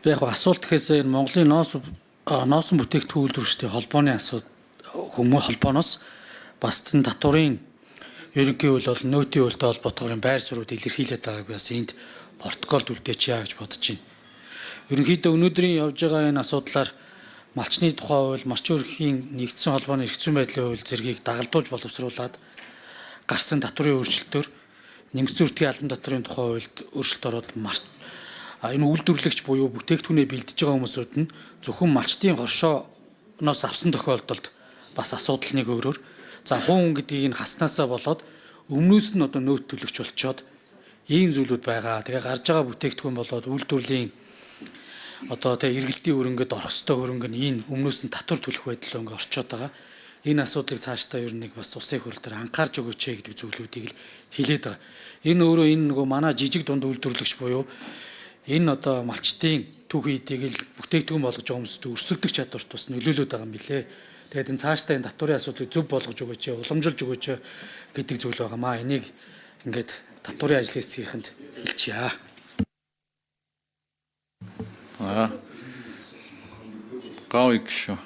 Би яг асуулт гэхээс энэ Монголын носон бүтээгдэхүүн үйлдвэрчдийн холбооны хүмүүс холбооноос бас энэ татварын ерөнхий үйл бол нөөтийн үйлдэл холбоотойгоор байр суурьуд илэрхийлээд байгааг би бас энд протоколд үлдээчихье гэж бодож байна. Ерөнхийдөө өнөөдрийн явж байгаа энэ асуудлаар малчны тухай хууль, малчин өрхийн нэгдсэн холбооны эрхцэн байдлын хууль зэргийг дагалдуулж боловсруулад гарсан татварын өөрчлөлтөөр нэмэгдсэн үртгийн албан татварын тухай хуульд өөрчлөлт ороод энэ үйлдвэрлэгч буюу бүтээгдэхүүнээ бэлдэж байгаа хүмүүсүүд нь зөвхөн малчтын хоршооноос авсан тохиолдолд бас асуудал нэг өөрөөр за хуун гэдгийг нь хаснасаа болоод өмнөөс нь одоо нөөц төлөгч болчоод ийм зүйлүүд байгаа. Тэгээ гарч байгаа бүтээгдэхүүн болоод үйлдвэрлэлийн одоо тэгээ эргэлтийн хөрөнгөд орох ёстой хөрөнгө нь энэ өмнөөс нь татвар төлөх байдал ингээ орчоод байгаа. Энэ асуудлыг цаашдаа ер нь нэг бас улсын хурал дээр анхаарч өгөөч гэдэг зүйлүүдийг л хэлээд байгаа. Энэ өөрөө энэ нөгөө манай жижиг дунд үйлдвэрлэгч буюу энэ одоо малчтын түүхий эдийг л бүтээгдэхүүн болгож байгаа хүмүүст өрсөлдөх чадварт бас нөлөөлөд байгаа юм билээ. Тэгээд энэ цаашдаа энэ татварын асуудлыг зөв болгож өгөөч, уламжилж өгөөч гэдэг зүйл байгаамаа. Энийг ингээд татварын ажлын хэсгийнхэнд хэлчихье. Гав их шүү.